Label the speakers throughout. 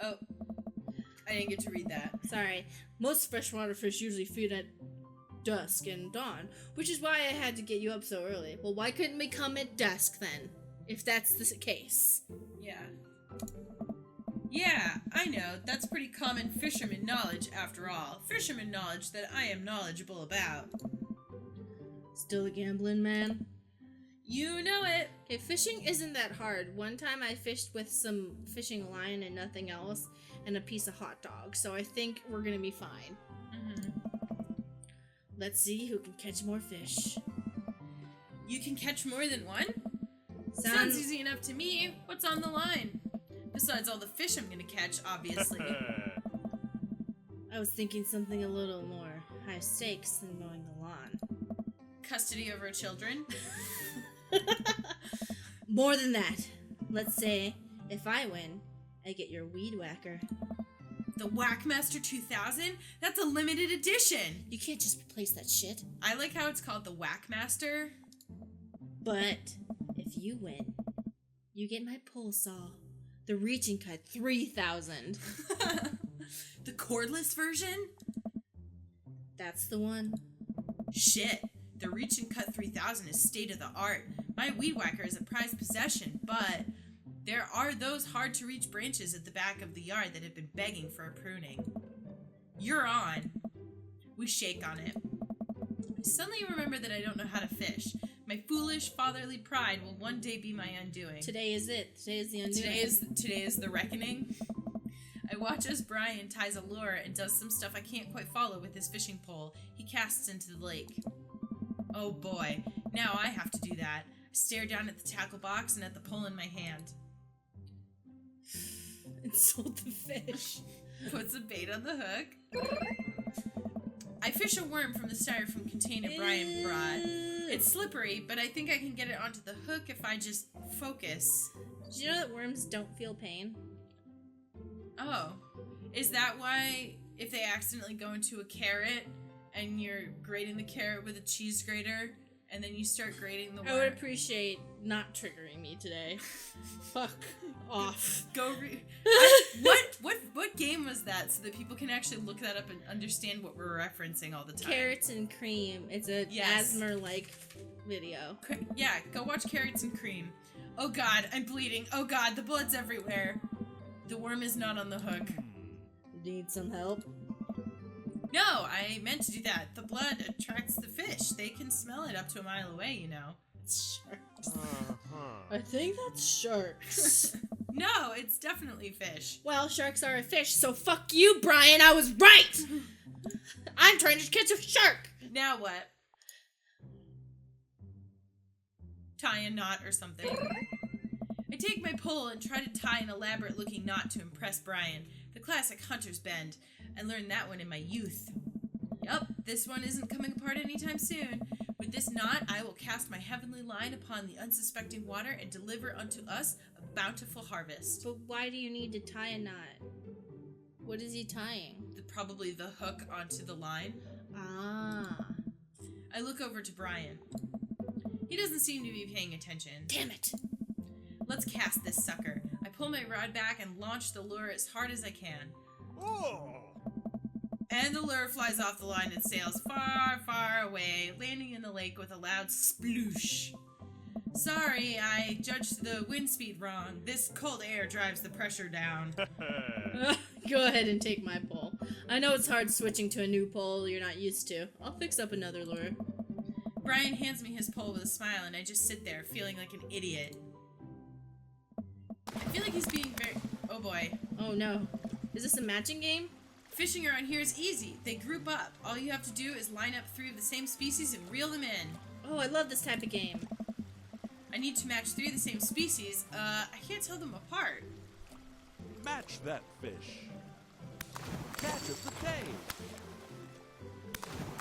Speaker 1: Oh, I didn't get to read that.
Speaker 2: Sorry. Most freshwater fish usually feed at dusk and dawn, which is why I had to get you up so early. Well, why couldn't we come at dusk then, if that's the case?
Speaker 1: Yeah. Yeah, I know. That's pretty common fisherman knowledge, after all. Fisherman knowledge that I am knowledgeable about.
Speaker 2: Still a gambling man?
Speaker 1: You know it.
Speaker 2: Okay, fishing isn't that hard. One time I fished with some fishing line and nothing else, and a piece of hot dog, so I think we're gonna be fine.
Speaker 1: Mm-hmm.
Speaker 2: Let's see who can catch more fish.
Speaker 1: You can catch more than one? Sounds easy enough to me. What's on the line? Besides all the fish I'm gonna catch, obviously.
Speaker 2: I was thinking something a little more high stakes than mowing the lawn.
Speaker 1: Custody over children?
Speaker 2: More than that. Let's say, if I win, I get your weed whacker.
Speaker 1: The Whackmaster 2000? That's a limited edition!
Speaker 2: You can't just replace that shit.
Speaker 1: I like how it's called the Whackmaster.
Speaker 2: But, if you win, you get my pole saw. The Reach and Cut 3000.
Speaker 1: The cordless version?
Speaker 2: That's the one.
Speaker 1: Shit. The Reach and Cut 3000 is state of the art. My weed whacker is a prized possession, but there are those hard to reach branches at the back of the yard that have been begging for a pruning. You're on. We shake on it. I suddenly remember that I don't know how to fish. My foolish fatherly pride will one day be my undoing.
Speaker 2: Today is it. Today is the undoing.
Speaker 1: Today is the reckoning. I watch as Brian ties a lure and does some stuff I can't quite follow with his fishing pole. He casts into the lake. Oh boy, now I have to do that. I stare down at the tackle box and at the pole in my hand.
Speaker 2: Insult the fish.
Speaker 1: Puts a bait on the hook. I fish a worm from the styrofoam container Brian brought. It's slippery, but I think I can get it onto the hook if I just focus.
Speaker 2: Did you know that worms don't feel pain?
Speaker 1: Oh. Is that why if they accidentally go into a carrot and you're grating the carrot with a cheese grater and then you start grating the worm?
Speaker 2: I would appreciate not triggering me today. Fuck off.
Speaker 1: What game was that so that people can actually look that up and understand what we're referencing all the time?
Speaker 2: Carrots and Cream. It's a Asmer-like video.
Speaker 1: Yeah, go watch Carrots and Cream. Oh god, I'm bleeding. Oh god, the blood's everywhere. The worm is not on the hook.
Speaker 2: Need some help?
Speaker 1: No, I meant to do that. The blood attracts the fish. They can smell it up to a mile away, you know.
Speaker 2: It's sharks. I think that's sharks.
Speaker 1: No, it's definitely fish.
Speaker 2: Well, sharks are a fish, so fuck you, Brian. I was right! I'm trying to catch a shark.
Speaker 1: Now what? Tie a knot or something. I take my pole and try to tie an elaborate-looking knot to impress Brian. The classic hunter's bend. I learned that one in my youth. Yup, this one isn't coming apart anytime soon. With this knot, I will cast my heavenly line upon the unsuspecting water and deliver unto us a bountiful harvest.
Speaker 2: But why do you need to tie a knot? What is he tying?
Speaker 1: Probably the hook onto the line.
Speaker 2: Ah.
Speaker 1: I look over to Brian. He doesn't seem to be paying attention.
Speaker 2: Damn it!
Speaker 1: Let's cast this sucker. I pull my rod back and launch the lure as hard as I can.
Speaker 3: Oh!
Speaker 1: And the lure flies off the line and sails far, far away, landing in the lake with a loud sploosh. Sorry, I judged the wind speed wrong. This cold air drives the pressure down.
Speaker 2: Go ahead and take my pole. I know it's hard switching to a new pole you're not used to. I'll fix up another lure.
Speaker 1: Brian hands me his pole with a smile, and I just sit there, feeling like an idiot. I feel like he's being very... Oh boy.
Speaker 2: Oh no. Is this a matching game?
Speaker 1: Fishing around here is easy. They group up. All you have to do is line up 3 of the same species and reel them in.
Speaker 2: Oh, I love this type of game.
Speaker 1: I need to match 3 of the same species. I can't tell them apart.
Speaker 3: Match that fish. Catch of the day.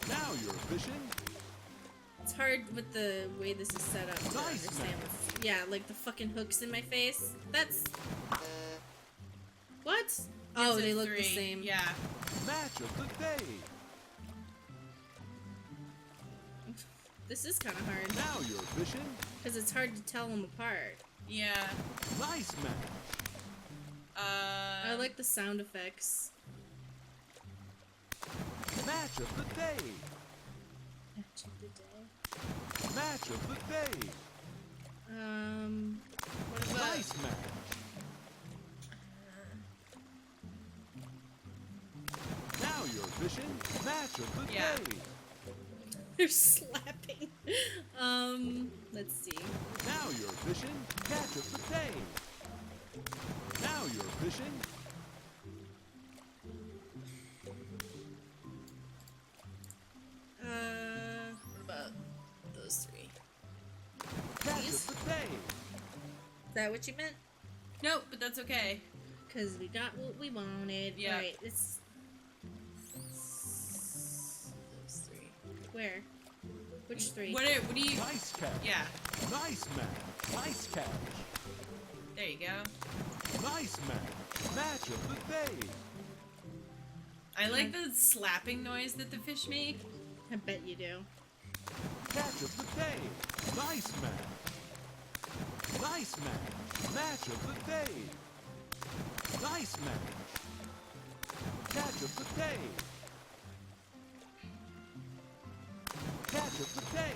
Speaker 3: Now you're fishing.
Speaker 2: It's hard with the way this is set up to
Speaker 3: Nice
Speaker 2: understand
Speaker 3: match.
Speaker 2: this. Yeah, like the fucking hooks in my face. That's... What? Oh,
Speaker 1: It's a
Speaker 2: they look the
Speaker 1: 3.
Speaker 2: same.
Speaker 1: Yeah.
Speaker 3: Match of the day.
Speaker 2: This is kind of hard.
Speaker 3: Now you're fishing.
Speaker 2: Because it's hard to tell them apart.
Speaker 1: Yeah.
Speaker 3: Nice match.
Speaker 2: I like the sound effects.
Speaker 3: Match of the day.
Speaker 2: Match of the day.
Speaker 3: Match of the day.
Speaker 1: What about
Speaker 3: Nice match. Now you're fishing. Match of the
Speaker 1: Yeah.
Speaker 3: day.
Speaker 2: They're slapping. Let's see.
Speaker 3: Now you're fishing. Catch of the day. Now you're fishing.
Speaker 1: what about those three?
Speaker 3: Catch
Speaker 1: These?
Speaker 3: of the day.
Speaker 2: Is that what you meant?
Speaker 1: Nope, but that's okay.
Speaker 2: Because we got what we wanted.
Speaker 1: Yeah.
Speaker 2: Alright, it's...
Speaker 1: Those three.
Speaker 2: Where? Which three?
Speaker 1: What do you?
Speaker 3: Nice catch.
Speaker 1: Yeah,
Speaker 3: Nice match. Nice catch.
Speaker 1: there you go.
Speaker 3: Nice match. Match of the day.
Speaker 1: I like the slapping noise that the fish make.
Speaker 2: I bet you do.
Speaker 3: Catch of the day. Nice match. Nice match. Match of the day. Nice match. Catch of the day. Catch of the day.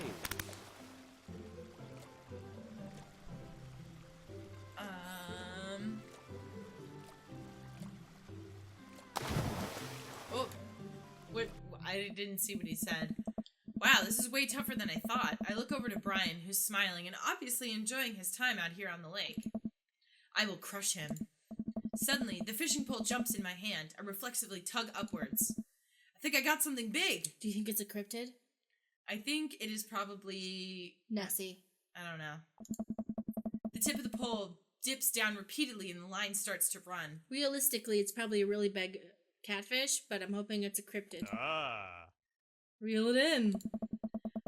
Speaker 1: Oh, what? I didn't see what he said. Wow, this is way tougher than I thought. I look over to Brian, who's smiling and obviously enjoying his time out here on the lake. I will crush him. Suddenly, the fishing pole jumps in my hand. I reflexively tug upwards. I think I got something big.
Speaker 2: Do you think it's a cryptid?
Speaker 1: I think it is probably...
Speaker 2: Nessie.
Speaker 1: I don't know. The tip of the pole dips down repeatedly and the line starts to run.
Speaker 2: Realistically, it's probably a really big catfish, but I'm hoping it's a cryptid. Reel it in.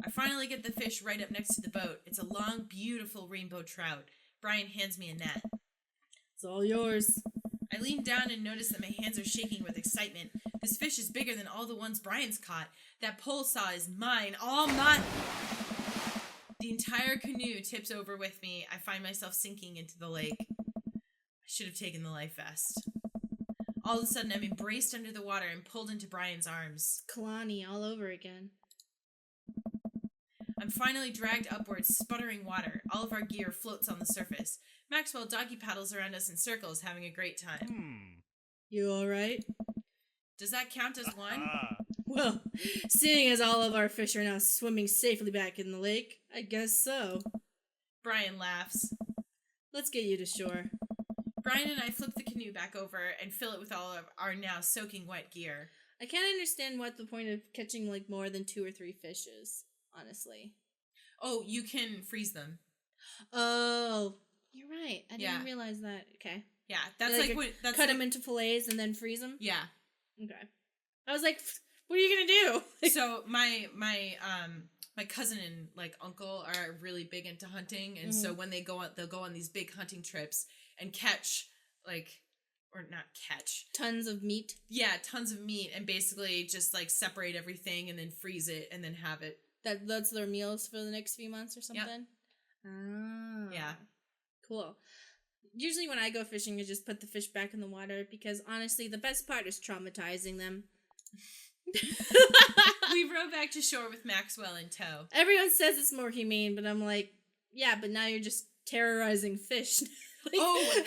Speaker 1: I finally get the fish right up next to the boat. It's a long, beautiful rainbow trout. Brian hands me a net.
Speaker 2: It's all yours.
Speaker 1: I lean down and notice that my hands are shaking with excitement. This fish is bigger than all the ones Brian's caught. That pole saw is mine, all mine. The entire canoe tips over with me. I find myself sinking into the lake. I should have taken the life vest. All of a sudden, I'm embraced under the water and pulled into Brian's arms.
Speaker 2: Kalani all over again.
Speaker 1: I'm finally dragged upwards, sputtering water. All of our gear floats on the surface. Maxwell doggy paddles around us in circles, having a great time.
Speaker 2: You alright?
Speaker 1: Does that count as one?
Speaker 2: Well, seeing as all of our fish are now swimming safely back in the lake, I guess so.
Speaker 1: Brian laughs.
Speaker 2: Let's get you to shore.
Speaker 1: Brian and I flip the canoe back over and fill it with all of our now soaking wet gear.
Speaker 2: I can't understand what the point of catching like more than 2 or 3 fish is, honestly.
Speaker 1: Oh, you can freeze them.
Speaker 2: Oh, you're right. I
Speaker 1: Yeah.
Speaker 2: didn't realize that. Okay.
Speaker 1: Yeah, that's
Speaker 2: Like
Speaker 1: like what that's
Speaker 2: cut
Speaker 1: like,
Speaker 2: them into fillets and then freeze them?
Speaker 1: Yeah.
Speaker 2: Okay. I was like, what are you going to do?
Speaker 1: So my cousin and like uncle are really big into hunting, and so when they go out, they'll go on these big hunting trips and catch or not catch.
Speaker 2: Tons of meat.
Speaker 1: Yeah, tons of meat, and basically just like separate everything and then freeze it and then have it.
Speaker 2: That's their meals for the next few months or something? Ah.
Speaker 1: Yeah.
Speaker 2: Cool. Usually when I go fishing, I just put the fish back in the water because honestly, the best part is traumatizing them.
Speaker 1: We rowed back to shore with Maxwell in tow.
Speaker 2: Everyone says it's more humane, but I'm like, yeah, but now you're just terrorizing fish. Like-
Speaker 1: Oh,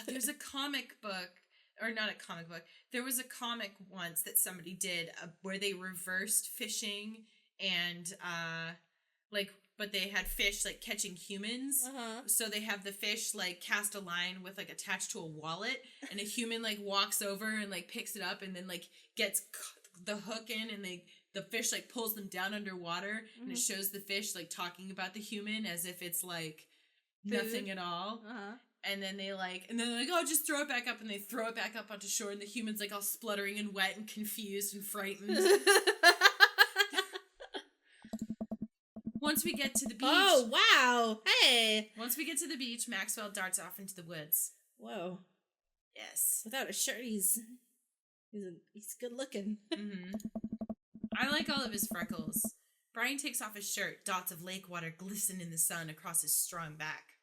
Speaker 1: there's a comic book, or not a comic book. There was a comic once that somebody did where they reversed fishing and but they had fish like catching humans.
Speaker 2: Uh-huh.
Speaker 1: So they have the fish like cast a line with like attached to a wallet, and a human like walks over and like picks it up and then like gets the hook in, and the fish like pulls them down underwater, and it shows the fish like talking about the human as if it's like nothing at all.
Speaker 2: Uh-huh.
Speaker 1: And then they're like, oh, just throw it back up, and they throw it back up onto shore, and the human's like all spluttering and wet and confused and frightened. Once we get to the beach.
Speaker 2: Oh, wow. Hey.
Speaker 1: Once we get to the beach, Maxwell darts off into the woods.
Speaker 2: Whoa.
Speaker 1: Yes.
Speaker 2: Without a shirt, he's good looking.
Speaker 1: I like all of his freckles. Brian takes off his shirt. Dots of lake water glisten in the sun across his strong back.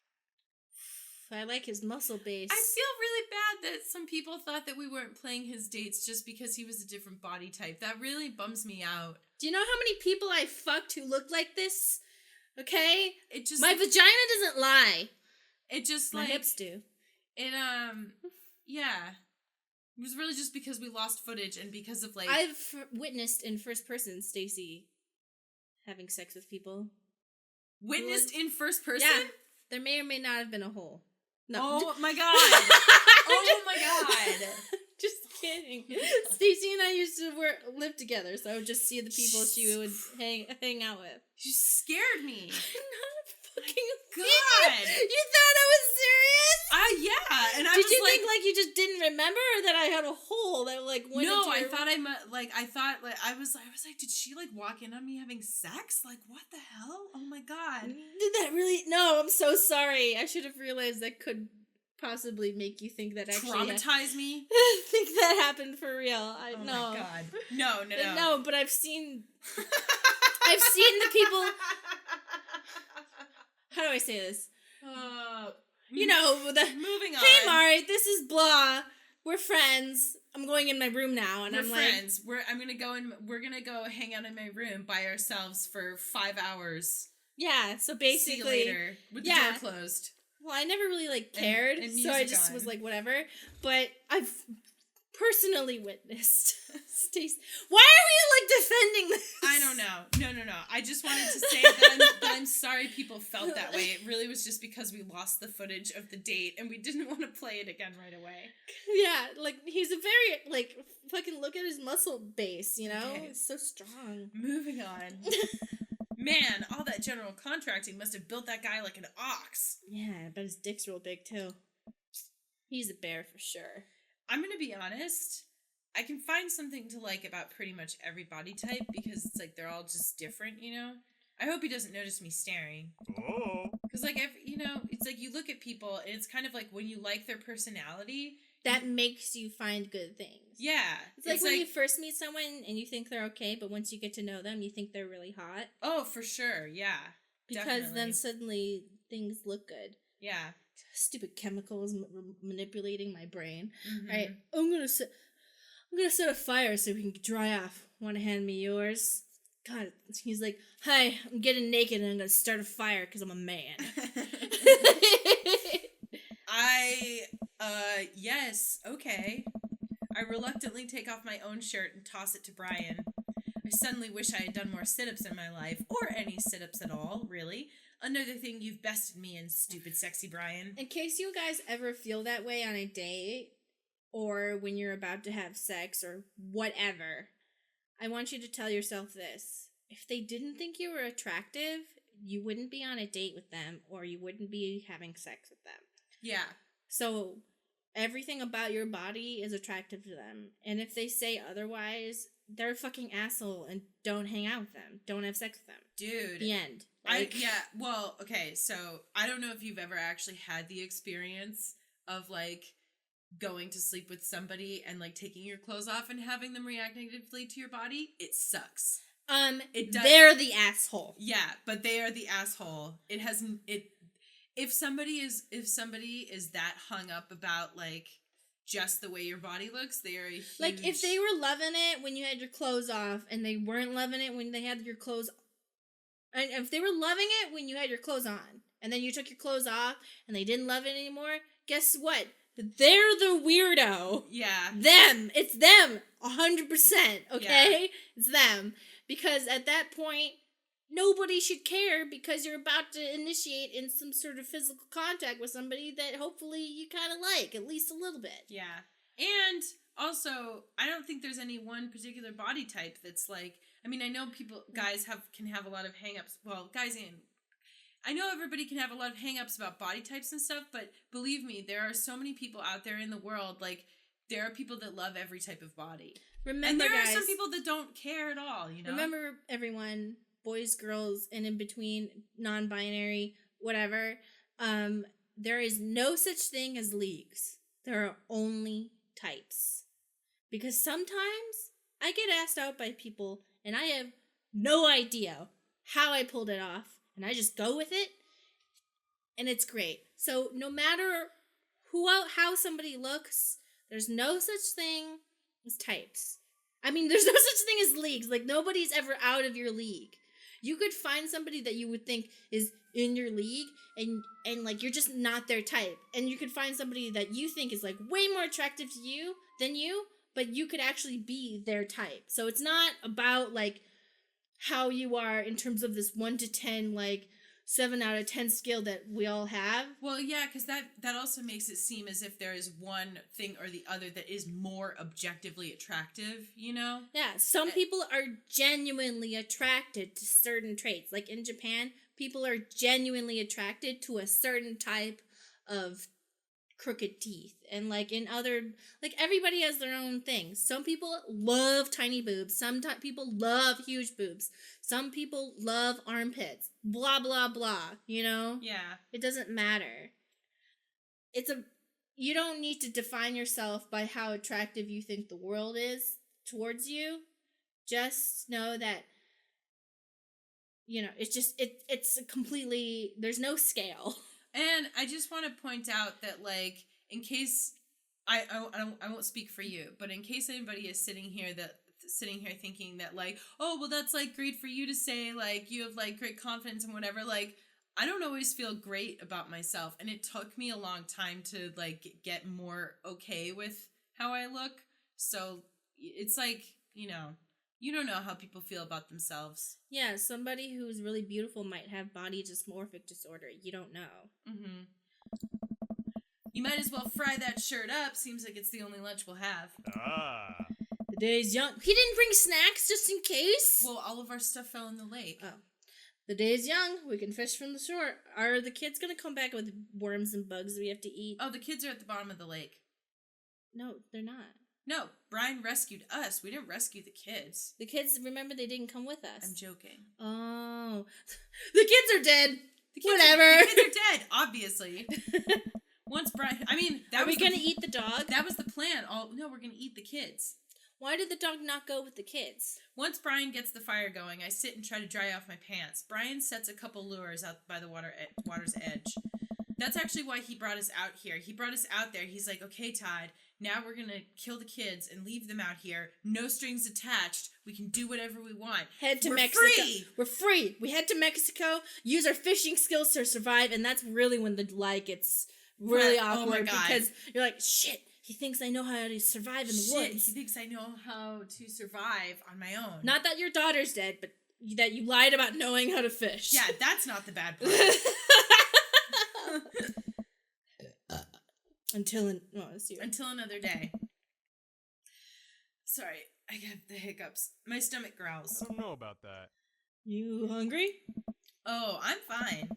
Speaker 2: I like his muscle base.
Speaker 1: I feel really bad that some people thought that we weren't playing his dates just because he was a different body type. That really bums me out.
Speaker 2: Do you know how many people I fucked who looked like this? Okay?
Speaker 1: It just
Speaker 2: My vagina doesn't lie.
Speaker 1: It just
Speaker 2: My
Speaker 1: like
Speaker 2: hips do.
Speaker 1: it yeah. It was really just because we lost footage and because of like
Speaker 2: I've witnessed in first person Stacy having sex with people.
Speaker 1: witnessed in first person?
Speaker 2: Yeah. There may or may not have been a hole. No.
Speaker 1: Oh my god. Oh my god.
Speaker 2: Just kidding. Stacy and I used to live together, so I would just see the people she would hang out with.
Speaker 1: You scared me.
Speaker 2: I'm not fucking
Speaker 1: God.
Speaker 2: idiot. You thought I was serious?
Speaker 1: Yeah, and I
Speaker 2: Did
Speaker 1: was
Speaker 2: you
Speaker 1: like,
Speaker 2: think like you just didn't remember, or that I had a hole that like went
Speaker 1: no,
Speaker 2: into
Speaker 1: I
Speaker 2: your...
Speaker 1: thought I was like, did she like walk in on me having sex? Like, what the hell? Oh my god.
Speaker 2: Did that really? No, I'm so sorry. I should have realized that could possibly make you think that actually
Speaker 1: Traumatize me?
Speaker 2: think that happened for real.
Speaker 1: Oh
Speaker 2: no.
Speaker 1: my god. No.
Speaker 2: No, but I've seen the people. How do I say this? You know,
Speaker 1: moving on.
Speaker 2: Hey Mari, this is blah. We're friends. I'm going in my room now, and
Speaker 1: We're
Speaker 2: I'm
Speaker 1: friends. We're gonna go hang out in my room by ourselves for 5 hours.
Speaker 2: yeah. So basically,
Speaker 1: See you later with the door closed.
Speaker 2: Well, I never really like cared,
Speaker 1: and
Speaker 2: so I
Speaker 1: music
Speaker 2: just
Speaker 1: on.
Speaker 2: was like, whatever. But I've personally witnessed Stacey. Why are we like defending this?
Speaker 1: I don't know. No. I just wanted to say that I'm sorry people felt that way. It really was just because we lost the footage of the date and we didn't want to play it again right away.
Speaker 2: Yeah, like he's a very like fucking look at his muscle base, you know?
Speaker 1: Okay.
Speaker 2: It's so strong.
Speaker 1: Moving on. Man, all that general contracting must have built that guy like an ox.
Speaker 2: Yeah, but his dick's real big too. He's a bear for sure.
Speaker 1: I'm gonna be honest. I can find something to like about pretty much every body type because it's like they're all just different, you know? I hope he doesn't notice me staring.
Speaker 3: Oh.
Speaker 1: Because, like, it's like you look at people and it's kind of like when you like their personality.
Speaker 2: That makes you find good things.
Speaker 1: Yeah.
Speaker 2: It's like when you first meet someone and you think they're okay, but once you get to know them, you think they're really hot.
Speaker 1: Oh, for sure. Yeah.
Speaker 2: Because
Speaker 1: definitely.
Speaker 2: then suddenly things look good.
Speaker 1: Yeah.
Speaker 2: Stupid chemicals manipulating my brain.
Speaker 1: Mm-hmm.
Speaker 2: All right, I'm gonna set a fire so we can dry off. Want to hand me yours? God, he's like, hi, I'm getting naked and I'm gonna start a fire because I'm a man.
Speaker 1: Yes, okay. I reluctantly take off my own shirt and toss it to Brian. I suddenly wish I had done more sit-ups in my life, or any sit-ups at all, really. Another thing you've bested me in, stupid sexy Brian.
Speaker 2: In case you guys ever feel that way on a date, or when you're about to have sex, or whatever, I want you to tell yourself this. If they didn't think you were attractive, you wouldn't be on a date with them, or you wouldn't be having sex with them.
Speaker 1: Yeah.
Speaker 2: So, everything about your body is attractive to them. And if they say otherwise, they're a fucking asshole and don't hang out with them. Don't have sex with them.
Speaker 1: Dude.
Speaker 2: The end.
Speaker 1: Well, okay, so I don't know if you've ever actually had the experience of, like, going to sleep with somebody and, like, taking your clothes off and having them react negatively to your body. It sucks. It does.
Speaker 2: They're the asshole.
Speaker 1: Yeah, but they are the asshole. If somebody is that hung up about, like, just the way your body looks, they are a huge...
Speaker 2: Like, if they were loving it when you had your clothes off and they weren't loving it when they had your clothes... And if they were loving it when you had your clothes on and then you took your clothes off and they didn't love it anymore, guess what? They're the weirdo.
Speaker 1: Yeah.
Speaker 2: Them. It's them. 100%. Okay?
Speaker 1: Yeah.
Speaker 2: It's them. Because at that point, nobody should care because you're about to initiate in some sort of physical contact with somebody that hopefully you kind of like, at least a little bit.
Speaker 1: Yeah. And also, I don't think there's any one particular body type that's like... I mean, I know guys can have a lot of hang-ups. Well, guys and... I know everybody can have a lot of hang-ups about body types and stuff, but believe me, there are so many people out there in the world, like, there are people that love every type of body.
Speaker 2: Remember,
Speaker 1: and there
Speaker 2: guys,
Speaker 1: are some people that don't care at all, you know?
Speaker 2: Remember, everyone, boys, girls, and in between, non-binary, whatever, there is no such thing as leagues. There are only types. Because sometimes I get asked out by people, and I have no idea how I pulled it off, and I just go with it, and it's great. So no matter how somebody looks, there's no such thing as types. I mean, there's no such thing as leagues. Like, nobody's ever out of your league. You could find somebody that you would think is in your league, and like, you're just not their type. And you could find somebody that you think is like way more attractive to you than you, but you could actually be their type. So it's not about like how you are in terms of this 1 to 10, like 7 out of 10 skill that we all have.
Speaker 1: Well, yeah, because that also makes it seem as if there is one thing or the other that is more objectively attractive, you know?
Speaker 2: Yeah, some people are genuinely attracted to certain traits. Like in Japan, people are genuinely attracted to a certain type of crooked teeth. And like in other, like everybody has their own thing. Some people love tiny boobs. Some people love huge boobs. Some people love armpits. Blah, blah, blah, you know?
Speaker 1: Yeah.
Speaker 2: It doesn't matter. You don't need to define yourself by how attractive you think the world is towards you. Just know that, you know, it's a completely, there's no scale.
Speaker 1: And I just want to point out that, like, in case I won't speak for you, but in case anybody is sitting here thinking that, like, oh, well, that's like great for you to say, like, you have like great confidence and whatever. Like, I don't always feel great about myself, and it took me a long time to like get more okay with how I look. So it's like, you know, you don't know how people feel about themselves.
Speaker 2: Yeah, somebody who's really beautiful might have body dysmorphic disorder. You don't know.
Speaker 1: Mm-hmm. You might as well fry that shirt up. Seems like it's the only lunch we'll have.
Speaker 3: Ah.
Speaker 2: The day's young. He didn't bring snacks just in case?
Speaker 1: Well, all of our stuff fell in the lake.
Speaker 2: Oh. The day's young. We can fish from the shore. Are the kids going to come back with worms and bugs we have to eat?
Speaker 1: Oh, the kids are at the bottom of the lake.
Speaker 2: No, they're not.
Speaker 1: No, Brian rescued us. We didn't rescue the kids.
Speaker 2: The kids, remember, they didn't come with us.
Speaker 1: I'm joking.
Speaker 2: Oh. The kids are dead.
Speaker 1: The kids
Speaker 2: Whatever.
Speaker 1: The kids are dead, obviously. Once Brian... I mean,
Speaker 2: Are we going to eat the dog?
Speaker 1: That was the plan. No, we're going to eat the kids.
Speaker 2: Why did the dog not go with the kids?
Speaker 1: Once Brian gets the fire going, I sit and try to dry off my pants. Brian sets a couple lures out by the water's edge. That's actually why he brought us out here. He brought us out there. He's like, okay, Todd, now we're going to kill the kids and leave them out here. No strings attached. We can do whatever we want.
Speaker 2: Head to
Speaker 1: We're
Speaker 2: Mexico.
Speaker 1: Free.
Speaker 2: We're free. We head to Mexico, use our fishing skills to survive, and that's really when the lie gets really awkward.
Speaker 1: Oh my God.
Speaker 2: Because you're like, shit, he thinks I know how to survive in the woods.
Speaker 1: He thinks I know how to survive on my own.
Speaker 2: Not that your daughter's dead, but that you lied about knowing how to fish.
Speaker 1: Yeah, that's not the bad part.
Speaker 2: Until
Speaker 1: another day. Sorry, I have the hiccups. My stomach growls.
Speaker 3: I don't know about that.
Speaker 2: You hungry?
Speaker 1: Oh, I'm fine.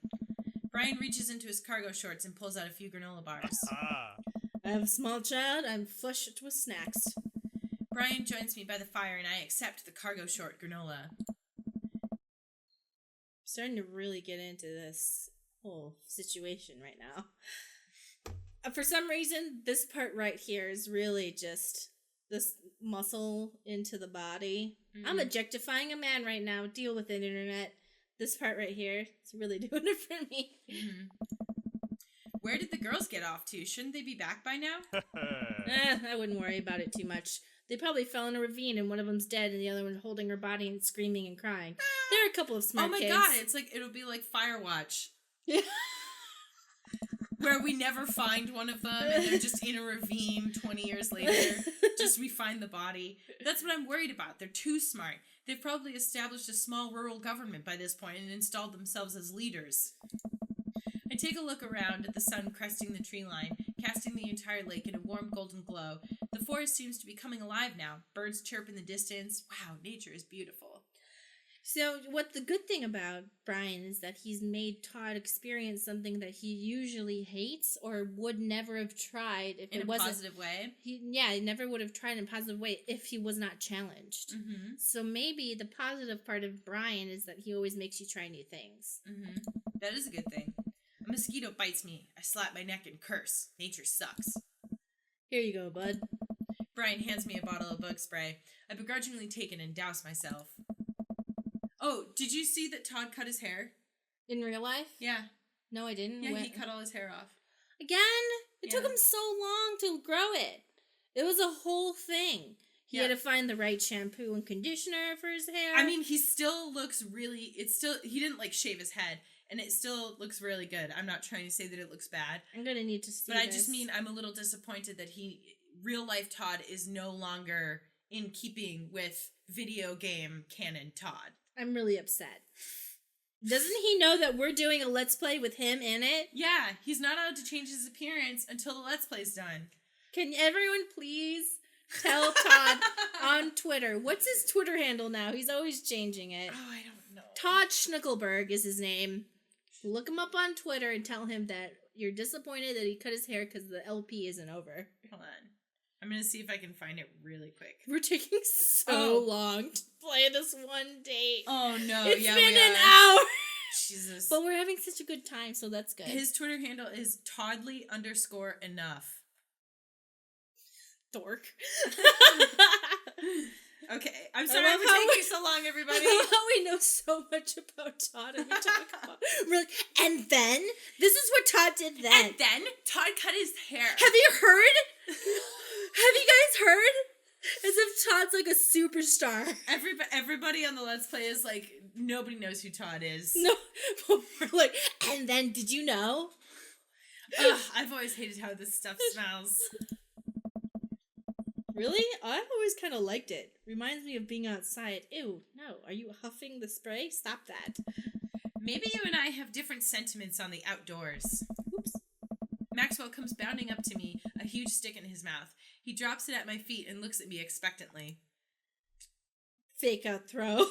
Speaker 1: Brian reaches into his cargo shorts and pulls out a few granola bars.
Speaker 3: Ah.
Speaker 2: I have a small child. I'm flushed with snacks.
Speaker 1: Brian joins me by the fire and I accept the cargo short granola.
Speaker 2: I'm starting to really get into this whole situation right now. For some reason, this part right here is really just this muscle into the body. Mm-hmm. I'm objectifying a man right now. Deal with it, internet. This part right here, it's really doing it for me.
Speaker 1: Mm-hmm. Where did the girls get off to? Shouldn't they be back by now?
Speaker 2: I wouldn't worry about it too much. They probably fell in a ravine and one of them's dead and the other one's holding her body and screaming and crying. There are a couple of smart kids.
Speaker 1: Oh my God, it's like, it'll be like Firewatch. Where we never find one of them and they're just in a ravine 20 years later. Just we find the body. That's what I'm worried about. They're too smart. They've probably established a small rural government by this point and installed themselves as leaders. I take a look around at the sun cresting the tree line, casting the entire lake in a warm golden glow. The forest seems to be coming alive now. Birds chirp in the distance. Wow, nature is beautiful.
Speaker 2: So what the good thing about Brian is that he's made Todd experience something that he usually hates or would never have tried if it wasn't...
Speaker 1: In a positive way?
Speaker 2: He never would have tried in a positive way if he was not challenged. Mm-hmm. So maybe the positive part of Brian is that he always makes you try new things.
Speaker 1: Mm-hmm. That is a good thing. A mosquito bites me. I slap my neck and curse. Nature sucks.
Speaker 2: Here you go, bud.
Speaker 1: Brian hands me a bottle of bug spray. I begrudgingly take it and douse myself. Oh, did you see that Todd cut his hair?
Speaker 2: In real life?
Speaker 1: Yeah.
Speaker 2: No, I didn't.
Speaker 1: Yeah, he cut all his hair off.
Speaker 2: Again? It took him so long to grow it. It was a whole thing. He had to find the right shampoo and conditioner for his hair.
Speaker 1: I mean, he still looks really... He didn't, like, shave his head. And it still looks really good. I'm not trying to say that it looks bad.
Speaker 2: I'm going to need to see
Speaker 1: But I just mean I'm a little disappointed that real life Todd is no longer in keeping with video game canon Todd.
Speaker 2: I'm really upset. Doesn't he know that we're doing a Let's Play with him in it?
Speaker 1: Yeah, he's not allowed to change his appearance until the Let's Play's done.
Speaker 2: Can everyone please tell Todd on Twitter? What's his Twitter handle now? He's always changing it.
Speaker 1: Oh, I don't know.
Speaker 2: Todd Schnickelberg is his name. Look him up on Twitter and tell him that you're disappointed that he cut his hair because the LP isn't over.
Speaker 1: Hold on. I'm going to see if I can find it really quick.
Speaker 2: We're taking so long to play this one date.
Speaker 1: Oh, no.
Speaker 2: It's been an hour.
Speaker 1: Jesus.
Speaker 2: But we're having such a good time, so that's good.
Speaker 1: His Twitter handle is Toddly_enough.
Speaker 2: Dork.
Speaker 1: Okay, I'm sorry for taking so long, everybody.
Speaker 2: I love how we know so much about Todd and we talk about and then this is what Todd did then.
Speaker 1: And then Todd cut his hair.
Speaker 2: Have you heard? Have you guys heard? As if Todd's like a superstar.
Speaker 1: Everybody on the Let's Play is like, nobody knows who Todd is.
Speaker 2: No, we're like, and then did you know?
Speaker 1: Ugh, I've always hated how this stuff smells.
Speaker 2: Really? I've always kind of liked it. Reminds me of being outside. Ew, no. Are you huffing the spray? Stop that.
Speaker 1: Maybe you and I have different sentiments on the outdoors.
Speaker 2: Oops.
Speaker 1: Maxwell comes bounding up to me, a huge stick in his mouth. He drops it at my feet and looks at me expectantly.
Speaker 2: Fake out throw.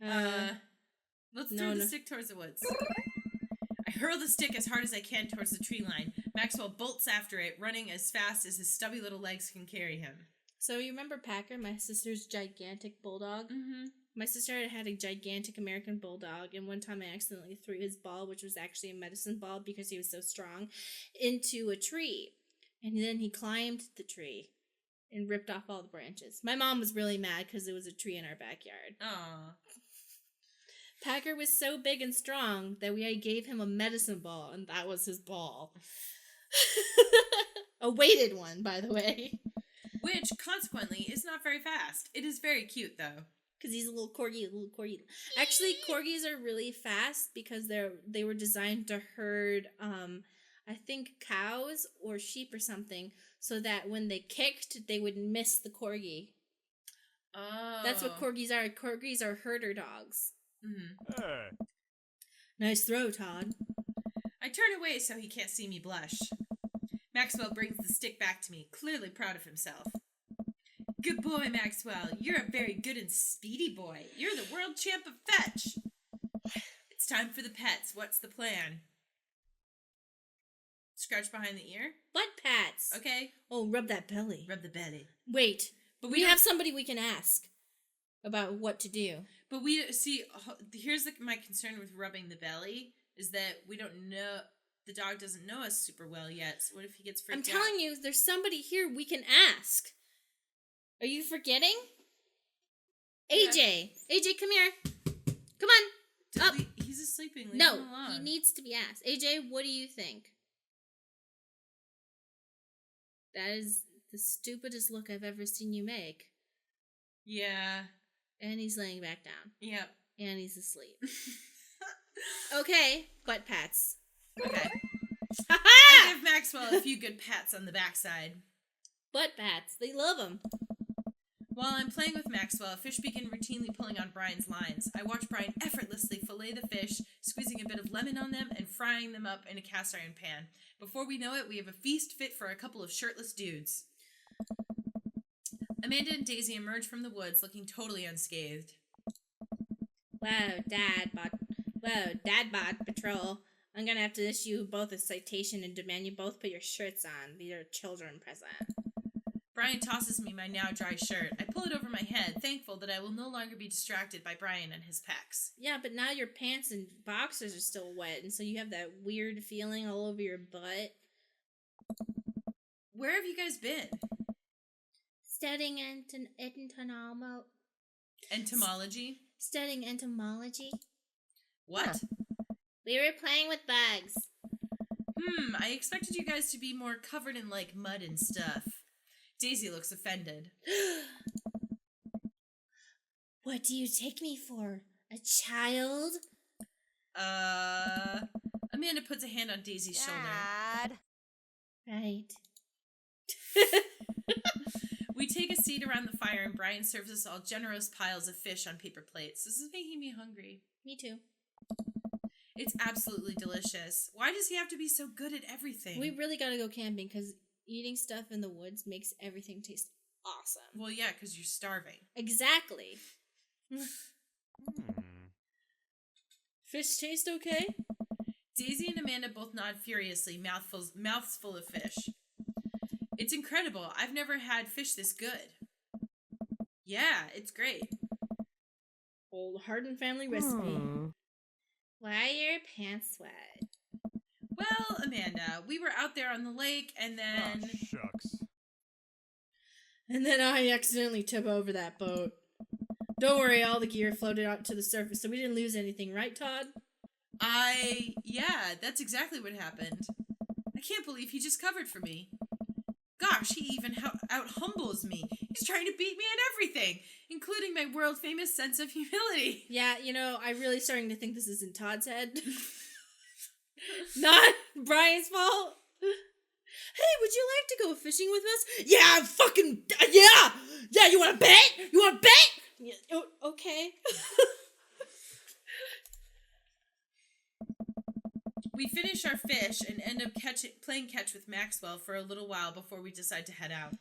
Speaker 1: Let's throw the stick towards the woods. I hurl the stick as hard as I can towards the tree line. Maxwell bolts after it, running as fast as his stubby little legs can carry him.
Speaker 2: So you remember Packer, my sister's gigantic bulldog?
Speaker 1: Mm-hmm.
Speaker 2: My sister had a gigantic American bulldog, and one time I accidentally threw his ball, which was actually a medicine ball because he was so strong, into a tree. And then he climbed the tree and ripped off all the branches. My mom was really mad because it was a tree in our backyard.
Speaker 1: Aww.
Speaker 2: Packer was so big and strong that we gave him a medicine ball, and that was his ball. A weighted one, by the way.
Speaker 1: Which, consequently, is not very fast. It is very cute, though.
Speaker 2: Because he's a little corgi. Actually, corgis are really fast because they were designed to herd, I think, cows or sheep or something, so that when they kicked, they would miss the corgi.
Speaker 1: Oh.
Speaker 2: That's what corgis are. Corgis are herder dogs.
Speaker 1: Mm-hmm.
Speaker 3: Hey.
Speaker 2: Nice throw, Todd.
Speaker 1: I turn away so he can't see me blush. Maxwell brings the stick back to me, clearly proud of himself. Good boy, Maxwell. You're a very good and speedy boy. You're the world champ of fetch. It's time for the pets. What's the plan? Scratch behind the ear?
Speaker 2: Butt pats.
Speaker 1: Okay.
Speaker 2: Oh, rub that belly.
Speaker 1: Rub the belly.
Speaker 2: Wait.
Speaker 1: But
Speaker 2: we have somebody we can ask about what to do.
Speaker 1: But we see, here's my concern with rubbing the belly, is that we don't know, the dog doesn't know us super well yet. So what if he gets freaked out?
Speaker 2: I'm telling you, there's somebody here we can ask. Are you forgetting?
Speaker 1: Yeah.
Speaker 2: AJ. AJ, come here. Come on. Up.
Speaker 1: He's sleeping. Leave
Speaker 2: No,
Speaker 1: him alone.
Speaker 2: he needs to be asked. AJ, what do you think? That is the stupidest look I've ever seen you make.
Speaker 1: Yeah.
Speaker 2: And he's laying back down.
Speaker 1: Yep.
Speaker 2: And he's asleep. Okay, butt pats.
Speaker 1: Okay. I give Maxwell a few good pats on the backside.
Speaker 2: Butt pats. They love them.
Speaker 1: While I'm playing with Maxwell, fish begin routinely pulling on Brian's lines. I watch Brian effortlessly fillet the fish, squeezing a bit of lemon on them and frying them up in a cast iron pan. Before we know it, we have a feast fit for a couple of shirtless dudes. Amanda and Daisy emerge from the woods looking totally unscathed.
Speaker 2: Whoa, Dad bot patrol. I'm gonna have to issue both a citation and demand you both put your shirts on. These are children present.
Speaker 1: Brian tosses me my now dry shirt. I pull it over my head, thankful that I will no longer be distracted by Brian and his pecs.
Speaker 2: Yeah, but now your pants and boxers are still wet, and so you have that weird feeling all over your butt.
Speaker 1: Where have you guys been?
Speaker 2: Studying
Speaker 1: Entomology?
Speaker 2: Studying entomology.
Speaker 1: What?
Speaker 2: We were playing with bugs.
Speaker 1: I expected you guys to be more covered in, like, mud and stuff. Daisy looks offended.
Speaker 2: What do you take me for? A child?
Speaker 1: Amanda puts a hand on Daisy's shoulder.
Speaker 4: Dad.
Speaker 2: Right.
Speaker 1: We take a seat around the fire and Brian serves us all generous piles of fish on paper plates. This is making me hungry.
Speaker 2: Me too.
Speaker 1: It's absolutely delicious. Why does he have to be so good at everything?
Speaker 2: We really gotta go camping because eating stuff in the woods makes everything taste awesome.
Speaker 1: Well, yeah, because you're starving.
Speaker 2: Exactly.
Speaker 3: Hmm.
Speaker 2: Fish taste okay?
Speaker 1: Daisy and Amanda both nod furiously, mouths full of fish. It's incredible. I've never had fish this good. Yeah, it's great.
Speaker 2: Old Hardin family recipe. Why are your pants wet?
Speaker 1: Well, Amanda, we were out there on the lake and then...
Speaker 3: Oh, shucks.
Speaker 2: And then I accidentally tip over that boat. Don't worry, all the gear floated out to the surface, so we didn't lose anything, right, Todd?
Speaker 1: Yeah, that's exactly what happened. I can't believe he just covered for me. Gosh, he even out-humbles me. He's trying to beat me in everything, including my world-famous sense of humility.
Speaker 2: Yeah, you know, I'm really starting to think this is in Todd's head. Not Brian's fault. Hey, would you like to go fishing with us? Yeah, fucking, yeah! Yeah, you want to bet? You want to bet? Yeah, okay.
Speaker 1: We finish our fish and end up playing catch with Maxwell for a little while before we decide to head out.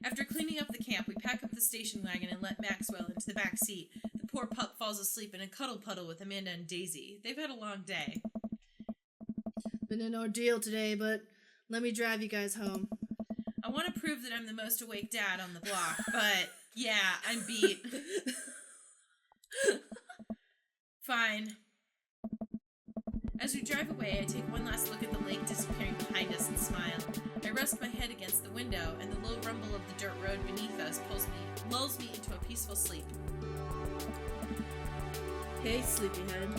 Speaker 1: After cleaning up the camp, we pack up the station wagon and let Maxwell into the back seat. The poor pup falls asleep in a cuddle puddle with Amanda and Daisy. They've had a long day.
Speaker 2: Been an ordeal today, but let me drive you guys home.
Speaker 1: I want to prove that I'm the most awake dad on the block, but yeah, I'm beat. Fine. As we drive away, I take one last look at the lake disappearing behind us and smile. I rest my head against the window, and the low rumble of the dirt road beneath us lulls me into a peaceful sleep.
Speaker 2: Hey, sleepyhead.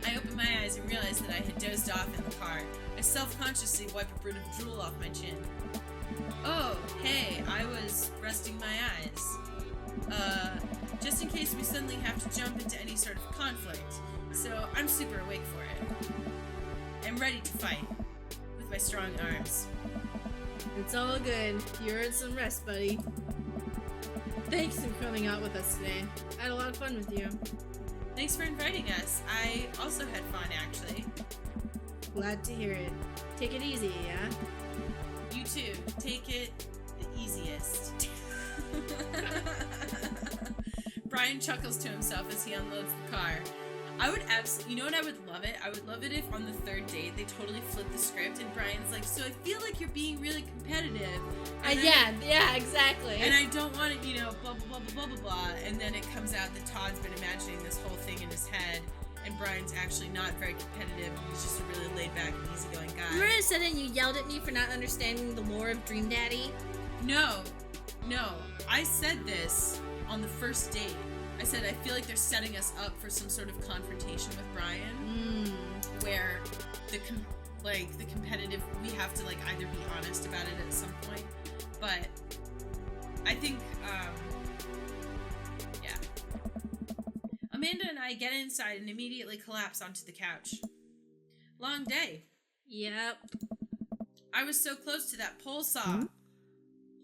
Speaker 1: I open my eyes and realize that I had dozed off in the car. I self-consciously wipe a bit of drool off my chin. Oh, hey, I was resting my eyes. Just in case we suddenly have to jump into any sort of conflict. So I'm super awake for it. I'm ready to fight. With my strong arms.
Speaker 2: It's all good. You earned some rest, buddy. Thanks for coming out with us today. I had a lot of fun with you.
Speaker 1: Thanks for inviting us. I also had fun, actually.
Speaker 2: Glad to hear it. Take it easy, yeah?
Speaker 1: You too. Take it the easiest. Brian chuckles to himself as he unloads the car. I would absolutely, you know what I would love it? I would love it if on the third date they totally flip the script and Brian's like, so I feel like you're being really competitive. And
Speaker 2: yeah, exactly.
Speaker 1: And I don't want it, you know, blah, blah, blah, blah, blah, blah. And then it comes out that Todd's been imagining this whole thing in his head and Brian's actually not very competitive. He's just a really laid back and easygoing guy.
Speaker 2: Remember I said you yelled at me for not understanding the lore of Dream Daddy?
Speaker 1: No. I said this on the first date. I said I feel like they're setting us up for some sort of confrontation with Brian, where the competitive, we have to like either be honest about it at some point. But I think, yeah. Amanda and I get inside and immediately collapse onto the couch. Long day.
Speaker 2: Yep.
Speaker 1: I was so close to that pole saw.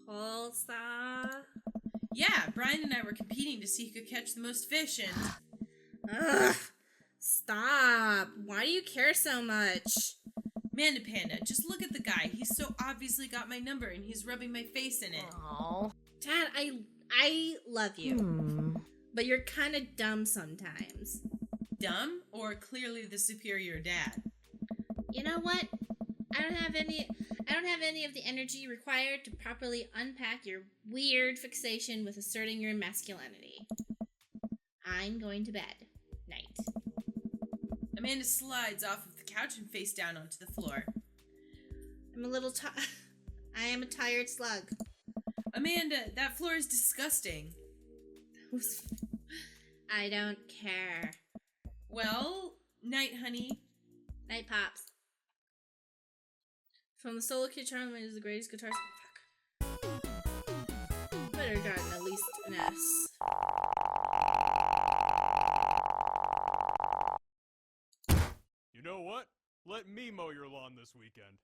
Speaker 2: Pole saw?
Speaker 1: Yeah, Brian and I were competing to see who could catch the most fish and...
Speaker 2: Ugh. Stop. Why do you care so much?
Speaker 1: Manda Panda, just look at the guy. He's so obviously got my number and he's rubbing my face in it.
Speaker 4: Oh.
Speaker 2: Dad, I love you. But you're kind of dumb sometimes.
Speaker 1: Dumb or clearly the superior dad?
Speaker 2: You know what? I don't have any of the energy required to properly unpack your weird fixation with asserting your masculinity. I'm going to bed. Night.
Speaker 1: Amanda slides off of the couch and face down onto the floor.
Speaker 2: I am a tired slug.
Speaker 1: Amanda, that floor is disgusting.
Speaker 2: I don't care.
Speaker 1: Well, Night, honey.
Speaker 2: Night, Pops. From the solo kid Charlemagne is the greatest guitarist. Fuck. Better gotten at least an S.
Speaker 4: You know what? Let me mow your lawn this weekend.